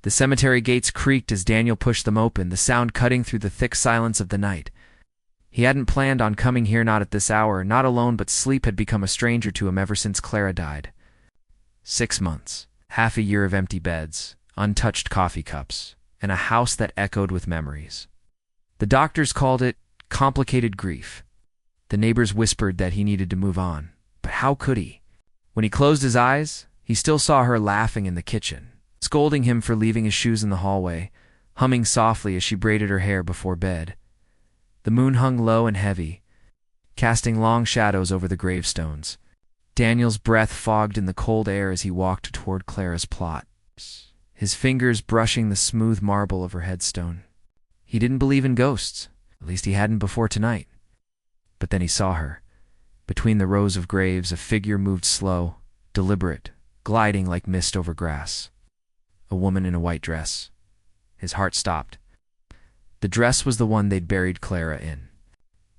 The cemetery gates creaked as Daniel pushed them open, the sound cutting through the thick silence of the night. He hadn't planned on coming here, not at this hour, not alone, but sleep had become a stranger to him ever since Clara died. 6 months, half a year of empty beds, untouched coffee cups, and a house that echoed with memories. The doctors called it complicated grief. The neighbors whispered that he needed to move on, but how could he? When he closed his eyes, he still saw her laughing in the kitchen, scolding him for leaving his shoes in the hallway, humming softly as she braided her hair before bed. The moon hung low and heavy, casting long shadows over the gravestones. Daniel's breath fogged in the cold air as he walked toward Clara's plot, his fingers brushing the smooth marble of her headstone. He didn't believe in ghosts, at least he hadn't before tonight. But then he saw her. Between the rows of graves, a figure moved slow, deliberate, gliding like mist over grass. A woman in a white dress. His heart stopped. The dress was the one they'd buried Clara in.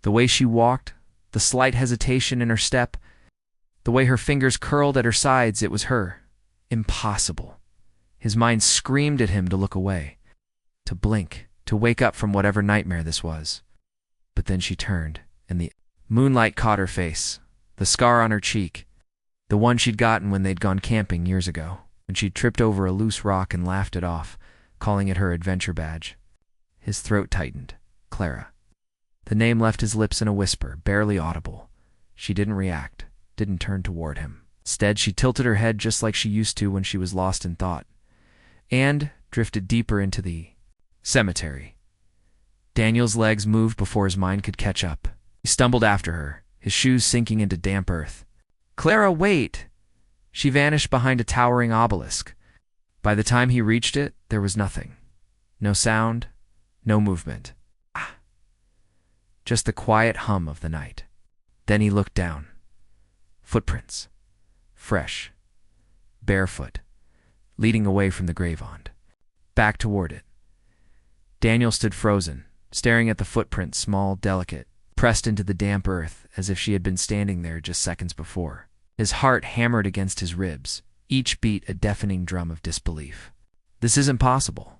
The way she walked, the slight hesitation in her step, the way her fingers curled at her sides, it was her. Impossible. His mind screamed at him to look away, to blink, to wake up from whatever nightmare this was. But then she turned, and the moonlight caught her face, the scar on her cheek, the one she'd gotten when they'd gone camping years ago, when she'd tripped over a loose rock and laughed it off, calling it her adventure badge. His throat tightened. Clara. The name left his lips in a whisper, barely audible. She didn't react, didn't turn toward him. Instead, she tilted her head just like she used to when she was lost in thought, and drifted deeper into the cemetery. Daniel's legs moved before his mind could catch up. He stumbled after her, his shoes sinking into damp earth. "Clara, wait!" She vanished behind a towering obelisk. By the time he reached it, there was nothing. No sound, no movement. Just the quiet hum of the night. Then he looked down. Footprints. Fresh. Barefoot. Leading away from the graveyard. Back toward it. Daniel stood frozen, staring at the footprints, small, delicate, pressed into the damp earth as if she had been standing there just seconds before. His heart hammered against his ribs, each beat a deafening drum of disbelief. This isn't possible.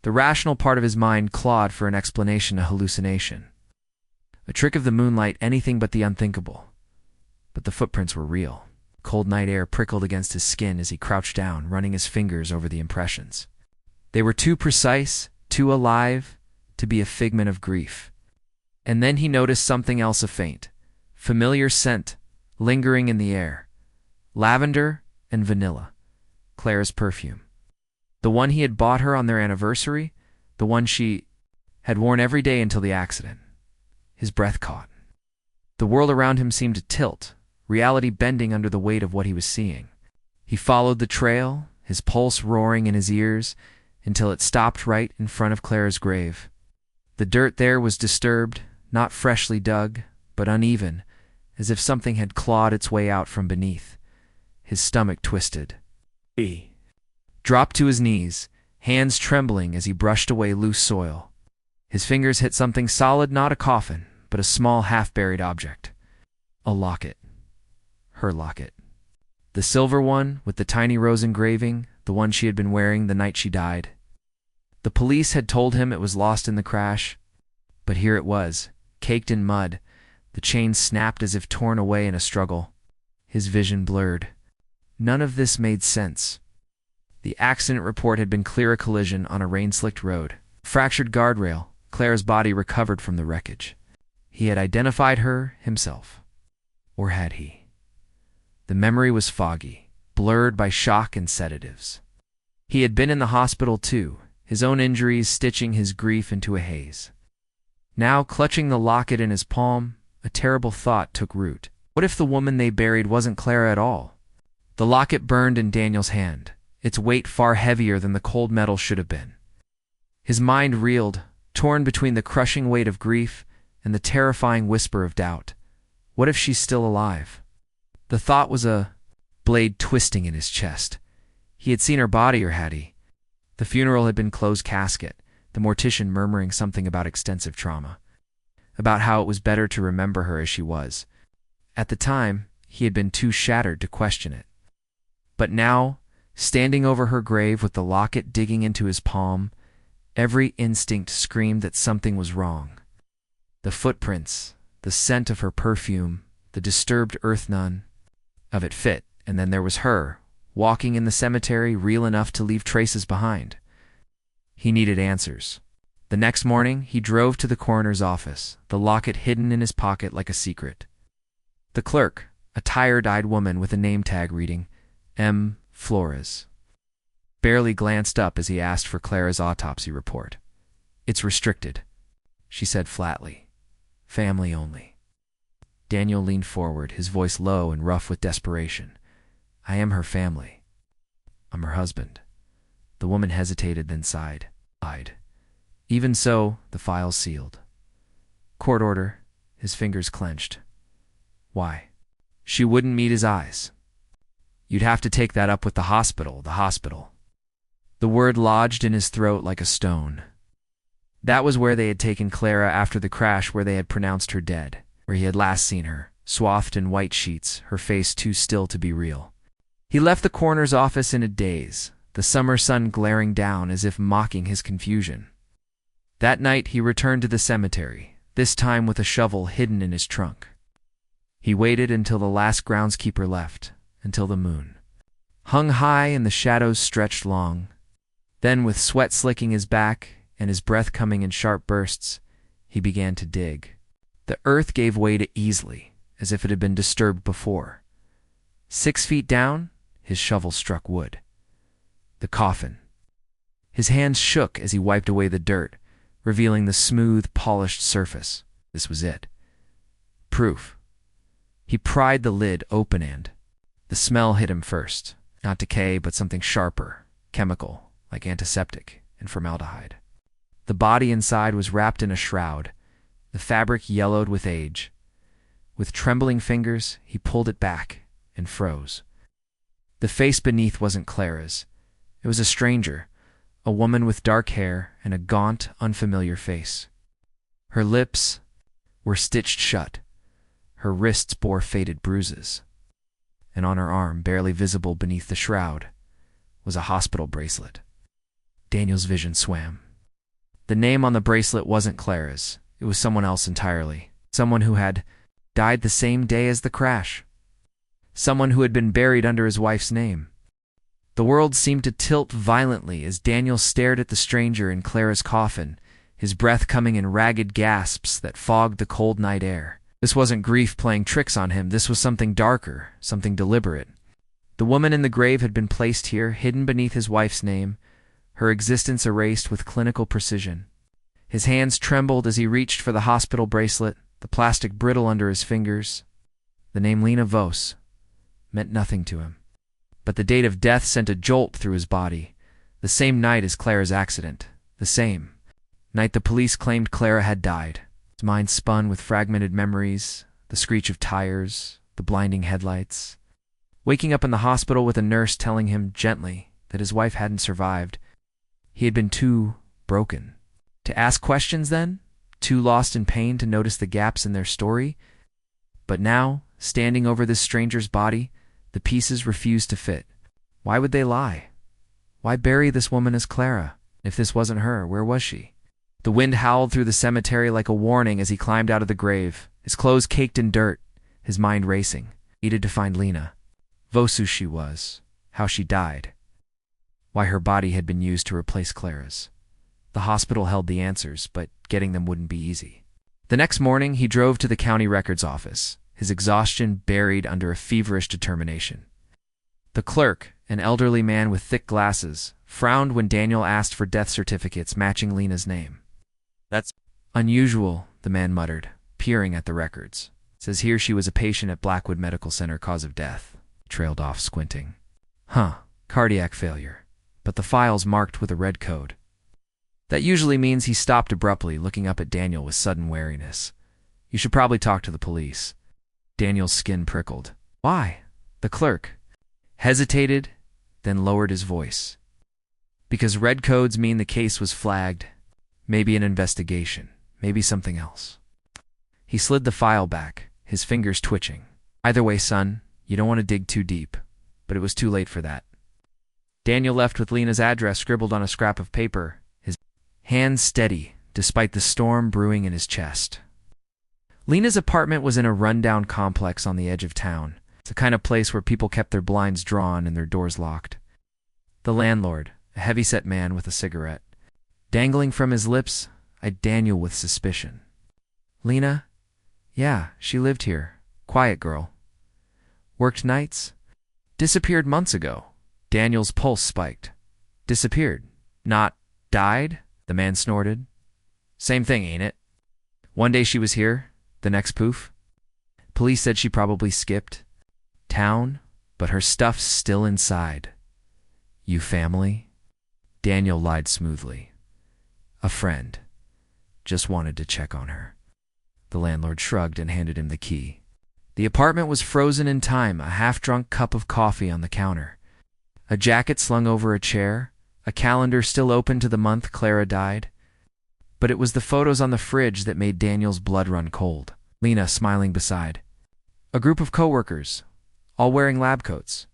The rational part of his mind clawed for an explanation, a hallucination. A trick of the moonlight, anything but the unthinkable. But the footprints were real. Cold night air prickled against his skin as he crouched down, running his fingers over the impressions. They were too precise, too alive, to be a figment of grief. And then he noticed something else, a faint, familiar scent lingering in the air. Lavender and vanilla. Clara's perfume. The one he had bought her on their anniversary, the one she had worn every day until the accident. His breath caught. The world around him seemed to tilt, reality bending under the weight of what he was seeing. He followed the trail, his pulse roaring in his ears, until it stopped right in front of Clara's grave. The dirt there was disturbed, not freshly dug, but uneven, as if something had clawed its way out from beneath. His stomach twisted. He dropped to his knees, hands trembling as he brushed away loose soil. His fingers hit something solid, not a coffin, but a small half-buried object. A locket. Her locket. The silver one with the tiny rose engraving, the one she had been wearing the night she died. The police had told him it was lost in the crash, but here it was, caked in mud. The chain snapped as if torn away in a struggle. His vision blurred. None of this made sense. The accident report had been clear, a collision on a rain-slicked road. Fractured guardrail, Clara's body recovered from the wreckage. He had identified her himself. Or had he? The memory was foggy, blurred by shock and sedatives. He had been in the hospital too, his own injuries stitching his grief into a haze. Now, clutching the locket in his palm, a terrible thought took root. What if the woman they buried wasn't Clara at all? The locket burned in Daniel's hand, its weight far heavier than the cold metal should have been. His mind reeled, torn between the crushing weight of grief and the terrifying whisper of doubt. What if she's still alive? The thought was a blade twisting in his chest. He had seen her body, or had he? The funeral had been closed casket, the mortician murmuring something about extensive trauma, about how it was better to remember her as she was. At the time, he had been too shattered to question it. But now, Standing over her grave with the locket digging into his palm, every instinct screamed that something was wrong. The footprints, the scent of her perfume, the disturbed earth, none of it fit. And then there was her, walking in the cemetery, real enough to leave traces behind. He needed answers. The next morning, he drove to the coroner's office, the locket hidden in his pocket like a secret. The clerk, a tired-eyed woman with a name tag reading, M. Flores, barely glanced up as he asked for Clara's autopsy report. "It's restricted," she said flatly. "Family only." Daniel leaned forward, his voice low and rough with desperation. "I am her family. I'm her husband." The woman hesitated, then sighed. "Even so, the file's sealed." "Court order." His fingers clenched. "Why?" She wouldn't meet his eyes. "You'd have to take that up with the hospital. The word lodged in his throat like a stone. That was where they had taken Clara after the crash, where they had pronounced her dead, where he had last seen her, swathed in white sheets, her face too still to be real. He left the coroner's office in a daze, the summer sun glaring down as if mocking his confusion. That night he returned to the cemetery, this time with a shovel hidden in his trunk. He waited until the last groundskeeper left, until the moon hung high and the shadows stretched long. Then, with sweat slicking his back and his breath coming in sharp bursts, he began to dig. The earth gave way to easily, as if it had been disturbed before. 6 feet down, his shovel struck wood. The coffin. His hands shook as he wiped away the dirt, revealing the smooth, polished surface. This was it. Proof. He pried the lid open and the smell hit him first. Not decay, but something sharper, chemical, like antiseptic and formaldehyde. The body inside was wrapped in a shroud, the fabric yellowed with age. With trembling fingers, he pulled it back and froze. The face beneath wasn't Clara's. It was a stranger, a woman with dark hair and a gaunt, unfamiliar face. Her lips were stitched shut. Her wrists bore faded bruises. And on her arm, barely visible beneath the shroud, was a hospital bracelet. Daniel's vision swam. The name on the bracelet wasn't Clara's. It was someone else entirely. Someone who had died the same day as the crash. Someone who had been buried under his wife's name. The world seemed to tilt violently as Daniel stared at the stranger in Clara's coffin, his breath coming in ragged gasps that fogged the cold night air. This wasn't grief playing tricks on him. This was something darker, something deliberate. The woman in the grave had been placed here, hidden beneath his wife's name, her existence erased with clinical precision. His hands trembled as he reached for the hospital bracelet, the plastic brittle under his fingers. The name Lena Vos meant nothing to him. But the date of death sent a jolt through his body. The same night as Clara's accident. The same night the police claimed Clara had died. His mind spun with fragmented memories, the screech of tires, the blinding headlights. Waking up in the hospital with a nurse telling him gently that his wife hadn't survived. He had been too broken to ask questions then, too lost in pain to notice the gaps in their story. But now, standing over this stranger's body, the pieces refused to fit. Why would they lie? Why bury this woman as Clara? If this wasn't her, where was she? The wind howled through the cemetery like a warning as he climbed out of the grave, his clothes caked in dirt, his mind racing. He needed to find Lena. Vos who she was, how she died, why her body had been used to replace Clara's. The hospital held the answers, but getting them wouldn't be easy. The next morning, he drove to the county records office, his exhaustion buried under a feverish determination. The clerk, an elderly man with thick glasses, frowned when Daniel asked for death certificates matching Lena's name. "That's unusual," the man muttered, peering at the records. "Says here she was a patient at Blackwood Medical Center, cause of death." He trailed off, squinting. Cardiac failure. But the file's marked with a red code. That usually means he stopped abruptly, looking up at Daniel with sudden wariness. "You should probably talk to the police." Daniel's skin prickled. "Why?" The clerk hesitated, then lowered his voice. "Because red codes mean the case was flagged. Maybe an investigation. Maybe something else." He slid the file back, his fingers twitching. "Either way, son, you don't want to dig too deep." But it was too late for that. Daniel left with Lena's address scribbled on a scrap of paper, his hands steady despite the storm brewing in his chest. Lena's apartment was in a rundown complex on the edge of town. It's the kind of place where people kept their blinds drawn and their doors locked. The landlord, a heavy-set man with a cigarette, dangling from his lips, eyed Daniel with suspicion. Lena? Yeah, she lived here. Quiet girl. Worked nights? Disappeared months ago. Daniel's pulse spiked. Disappeared. Not died? The man snorted. Same thing, ain't it? One day she was here, the next poof. Police said she probably skipped town, but her stuff's still inside. You family? Daniel lied smoothly. A friend. Just wanted to check on her. The landlord shrugged and handed him the key. The apartment was frozen in time, a half-drunk cup of coffee on the counter, a jacket slung over a chair, a calendar still open to the month Clara died. But it was the photos on the fridge that made Daniel's blood run cold. Lena smiling beside. A group of coworkers, all wearing lab coats,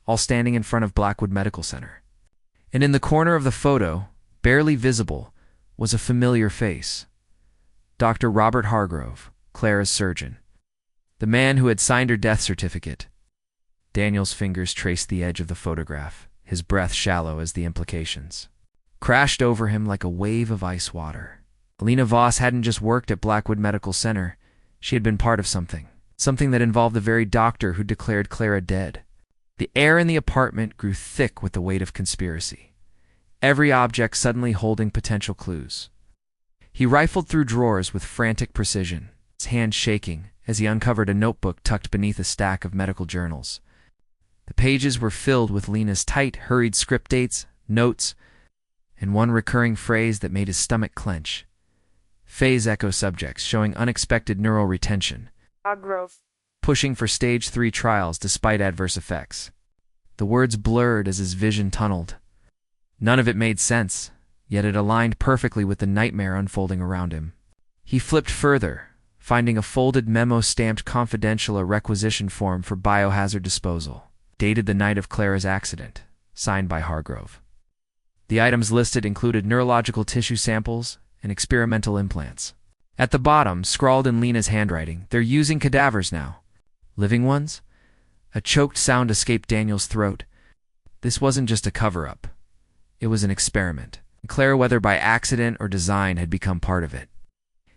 all standing in front of Blackwood Medical Center. And in the corner of the photo, barely visible, was a familiar face. Dr. Robert Hargrove, Clara's surgeon. The man who had signed her death certificate. Daniel's fingers traced the edge of the photograph, his breath shallow as the implications crashed over him like a wave of ice water. Lena Voss hadn't just worked at Blackwood Medical Center. She had been part of something that involved the very doctor who declared Clara dead. The air in the apartment grew thick with the weight of conspiracy, every object suddenly holding potential clues. He rifled through drawers with frantic precision, his hand shaking as he uncovered a notebook tucked beneath a stack of medical journals. The pages were filled with Lena's tight, hurried script dates, notes, and one recurring phrase that made his stomach clench. Phase echo subjects showing unexpected neural retention. Hargrove. Pushing for stage 3 trials despite adverse effects. The words blurred as his vision tunneled. None of it made sense, yet it aligned perfectly with the nightmare unfolding around him. He flipped further, finding a folded memo stamped confidential, a requisition form for biohazard disposal, dated the night of Clara's accident, signed by Hargrove. The items listed included neurological tissue samples and experimental implants. At the bottom, scrawled in Lena's handwriting, "They're using cadavers now." Living ones? A choked sound escaped Daniel's throat. This wasn't just a cover-up. It was an experiment. Clara, whether by accident or design, had become part of it.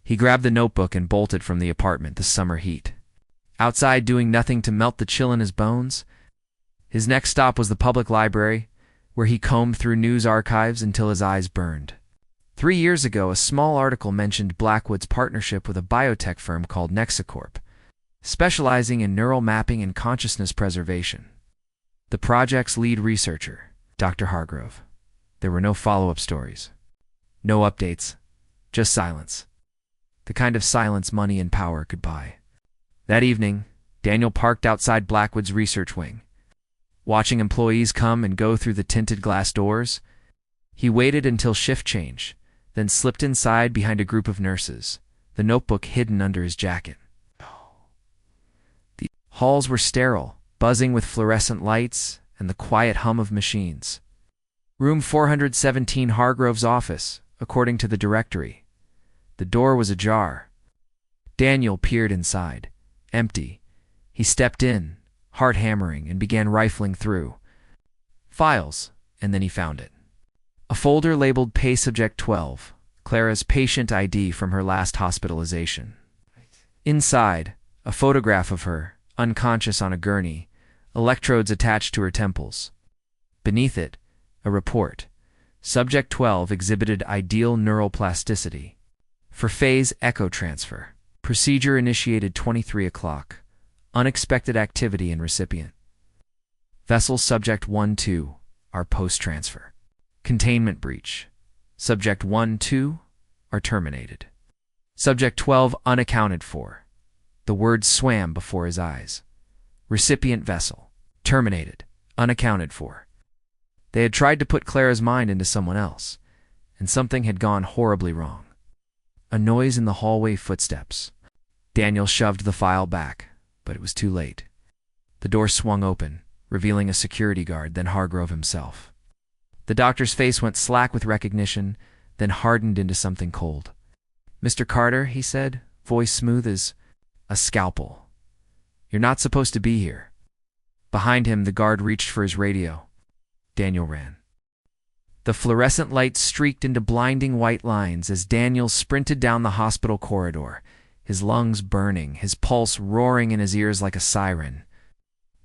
He grabbed the notebook and bolted from the apartment, the summer heat. Outside, doing nothing to melt the chill in his bones, his next stop was the public library, where he combed through news archives until his eyes burned. 3 years ago, a small article mentioned Blackwood's partnership with a biotech firm called Nexicorp, specializing in neural mapping and consciousness preservation. The project's lead researcher, Dr. Hargrove. There were no follow-up stories. No updates. Just silence. The kind of silence money and power could buy. That evening, Daniel parked outside Blackwood's research wing. Watching employees come and go through the tinted glass doors, he waited until shift change, then slipped inside behind a group of nurses, the notebook hidden under his jacket. The halls were sterile, buzzing with fluorescent lights and the quiet hum of machines. Room 417, Hargrove's office, according to the directory. The door was ajar. Daniel peered inside. Empty. He stepped in, heart hammering, and began rifling through files, and then he found it. A folder labeled Pay Subject 12, Clara's patient ID from her last hospitalization. Inside, a photograph of her, unconscious on a gurney, electrodes attached to her temples. Beneath it, a report. Subject 12 exhibited ideal neural plasticity. For phase echo transfer. Procedure initiated 23 o'clock. Unexpected activity in recipient. Vessel Subject 1-2 are post-transfer. Containment breach. Subject 1-2 are terminated. Subject 12 unaccounted for. The words swam before his eyes. Recipient vessel. Terminated. Unaccounted for. They had tried to put Clara's mind into someone else, and something had gone horribly wrong. A noise in the hallway, footsteps. Daniel shoved the file back, but it was too late. The door swung open, revealing a security guard, then Hargrove himself. The doctor's face went slack with recognition, then hardened into something cold. "Mr. Carter," he said, voice smooth as a scalpel. "You're not supposed to be here." Behind him, the guard reached for his radio. Daniel ran. The fluorescent light streaked into blinding white lines as Daniel sprinted down the hospital corridor, his lungs burning, his pulse roaring in his ears like a siren.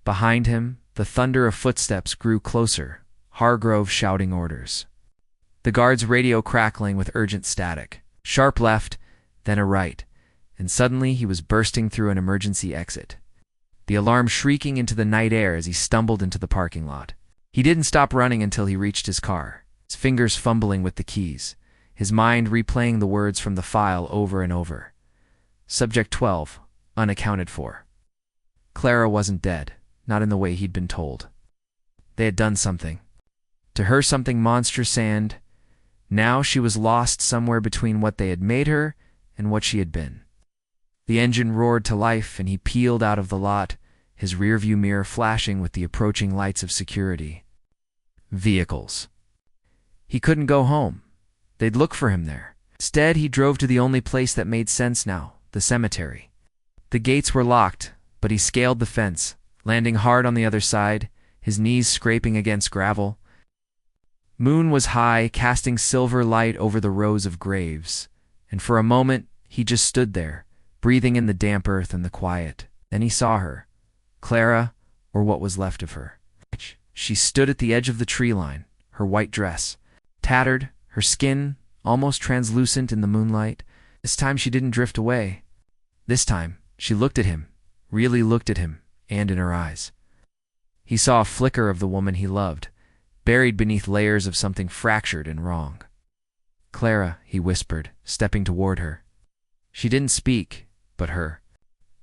Behind him, the thunder of footsteps grew closer, Hargrove shouting orders. The guard's radio crackling with urgent static. Sharp left, then a right, and suddenly he was bursting through an emergency exit. The alarm shrieking into the night air as he stumbled into the parking lot. He didn't stop running until he reached his car, his fingers fumbling with the keys, his mind replaying the words from the file over and over. Subject 12, unaccounted for. Clara wasn't dead, not in the way he'd been told. They had done something. To her, something monstrous, and now she was lost somewhere between what they had made her and what she had been. The engine roared to life, and he peeled out of the lot, his rearview mirror flashing with the approaching lights of security. Vehicles. He couldn't go home. They'd look for him there. Instead, he drove to the only place that made sense now, the cemetery. The gates were locked, but he scaled the fence, landing hard on the other side, his knees scraping against gravel. Moon was high, casting silver light over the rows of graves, and for a moment he just stood there, breathing in the damp earth and the quiet. Then he saw her. Clara, or what was left of her. She stood at the edge of the tree line, her white dress tattered, her skin almost translucent in the moonlight. This time she didn't drift away. This time she looked at him, really looked at him, and in her eyes. He saw a flicker of the woman he loved, buried beneath layers of something fractured and wrong. "Clara," he whispered, stepping toward her. She didn't speak, but her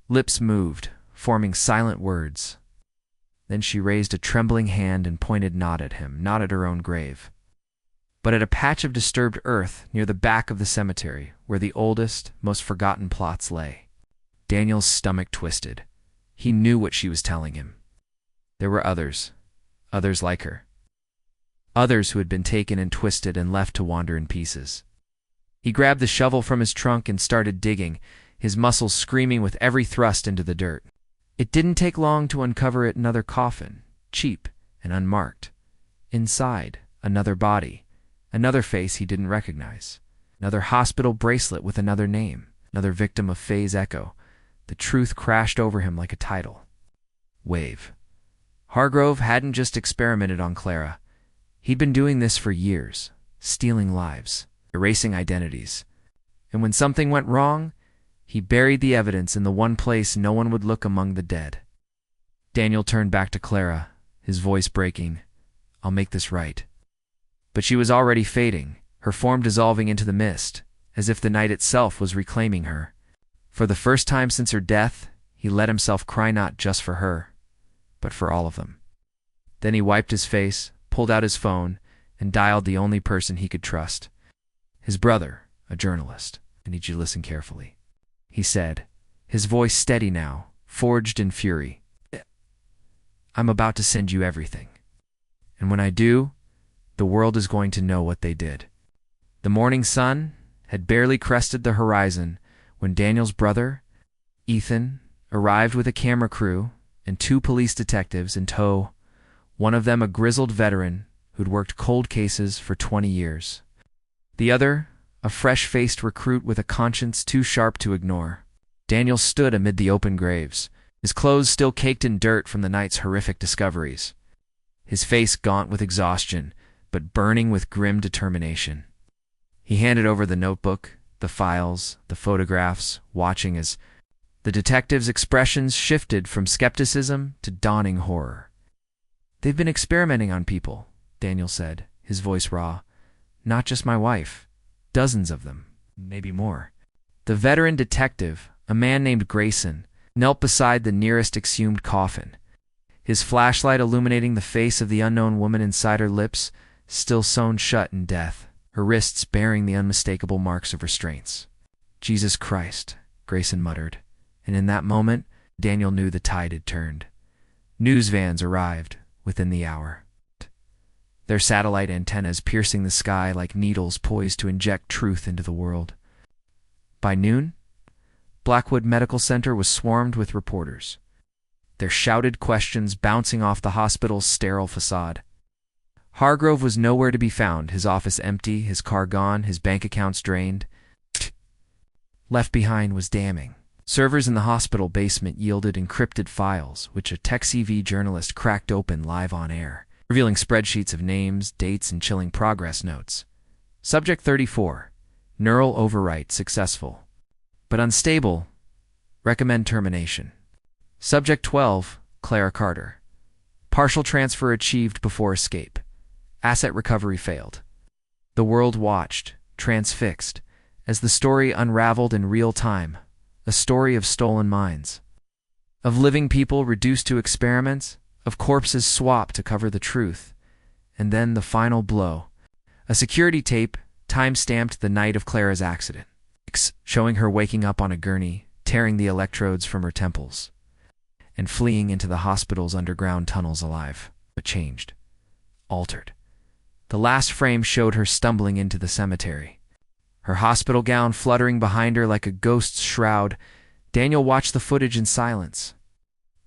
lips moved, forming silent words. Then she raised a trembling hand and pointed not at him, not at her own grave, but at a patch of disturbed earth near the back of the cemetery where the oldest, most forgotten plots lay. Daniel's stomach twisted. He knew what she was telling him. There were others like her. Others who had been taken and twisted and left to wander in pieces. He grabbed the shovel from his trunk and started digging, his muscles screaming with every thrust into the dirt. It didn't take long to uncover another coffin, cheap and unmarked. Inside, another body, another face he didn't recognize, another hospital bracelet with another name, another victim of Faye's echo. The truth crashed over him like a tidal wave. Hargrove hadn't just experimented on Clara. He'd been doing this for years, stealing lives, erasing identities. And when something went wrong, he buried the evidence in the one place no one would look among the dead. Daniel turned back to Clara, his voice breaking. "I'll make this right." But she was already fading, her form dissolving into the mist, as if the night itself was reclaiming her. For the first time since her death, he let himself cry not just for her, but for all of them. Then he wiped his face, pulled out his phone, and dialed the only person he could trust. His brother, a journalist. "I need you to listen carefully," he said, his voice steady now, forged in fury. "I'm about to send you everything. And when I do, the world is going to know what they did." The morning sun had barely crested the horizon when Daniel's brother, Ethan, arrived with a camera crew and 2 police detectives in tow, one of them a grizzled veteran who'd worked cold cases for 20 years. The other, a fresh-faced recruit with a conscience too sharp to ignore. Daniel stood amid the open graves, his clothes still caked in dirt from the night's horrific discoveries, his face gaunt with exhaustion, but burning with grim determination. He handed over the notebook, the files, the photographs, watching as the detectives' expressions shifted from skepticism to dawning horror. "They've been experimenting on people," Daniel said, his voice raw. "Not just my wife. Dozens of them, maybe more." The veteran detective, a man named Grayson, knelt beside the nearest exhumed coffin, his flashlight illuminating the face of the unknown woman inside, her lips still sewn shut in death, her wrists bearing the unmistakable marks of restraints. "Jesus Christ," Grayson muttered, and in that moment, Daniel knew the tide had turned. News vans arrived within the hour, their satellite antennas piercing the sky like needles poised to inject truth into the world. By noon, Blackwood Medical Center was swarmed with reporters, their shouted questions bouncing off the hospital's sterile facade. Hargrove was nowhere to be found, his office empty, his car gone, his bank accounts drained. Left behind was damning. Servers in the hospital basement yielded encrypted files, which a TechCV journalist cracked open live on air, revealing spreadsheets of names, dates, and chilling progress notes. Subject 34. Neural overwrite successful, but unstable. Recommend termination. Subject 12. Clara Carter. Partial transfer achieved before escape. Asset recovery failed. The world watched, transfixed, as the story unraveled in real time, a story of stolen minds, of living people reduced to experiments, of corpses swapped to cover the truth, and then the final blow, a security tape time-stamped the night of Clara's accident, showing her waking up on a gurney, tearing the electrodes from her temples, and fleeing into the hospital's underground tunnels alive, but changed, altered. The last frame showed her stumbling into the cemetery, her hospital gown fluttering behind her like a ghost's shroud. Daniel watched the footage in silence,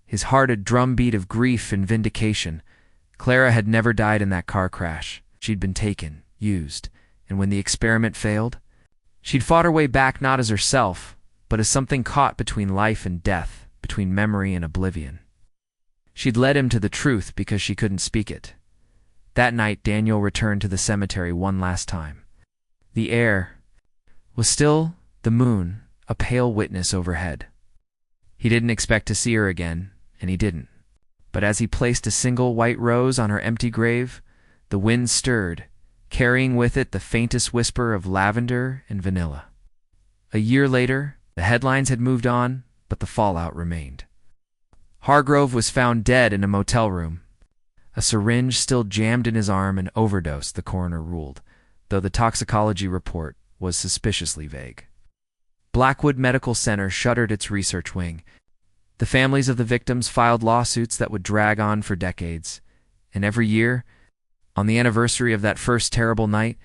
his heart a drumbeat of grief and vindication. Clara had never died in that car crash. She'd been taken, used, and when the experiment failed, she'd fought her way back not as herself, but as something caught between life and death, between memory and oblivion. She'd led him to the truth because she couldn't speak it. That night, Daniel returned to the cemetery one last time. The air was still, the moon, a pale witness overhead. He didn't expect to see her again, and he didn't. But as he placed a single white rose on her empty grave, the wind stirred, carrying with it the faintest whisper of lavender and vanilla. A year later, the headlines had moved on, but the fallout remained. Hargrove was found dead in a motel room, a syringe still jammed in his arm, and overdose, the coroner ruled, though the toxicology report was suspiciously vague. Blackwood Medical Center shuttered its research wing. The families of the victims filed lawsuits that would drag on for decades, and every year, on the anniversary of that first terrible night,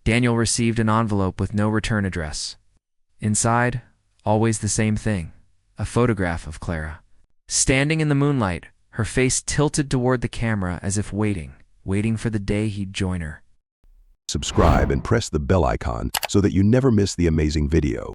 Daniel received an envelope with no return address. Inside, always the same thing, a photograph of Clara, standing in the moonlight, her face tilted toward the camera as if waiting for the day he'd join her. Subscribe and press the bell icon so that you never miss the amazing video.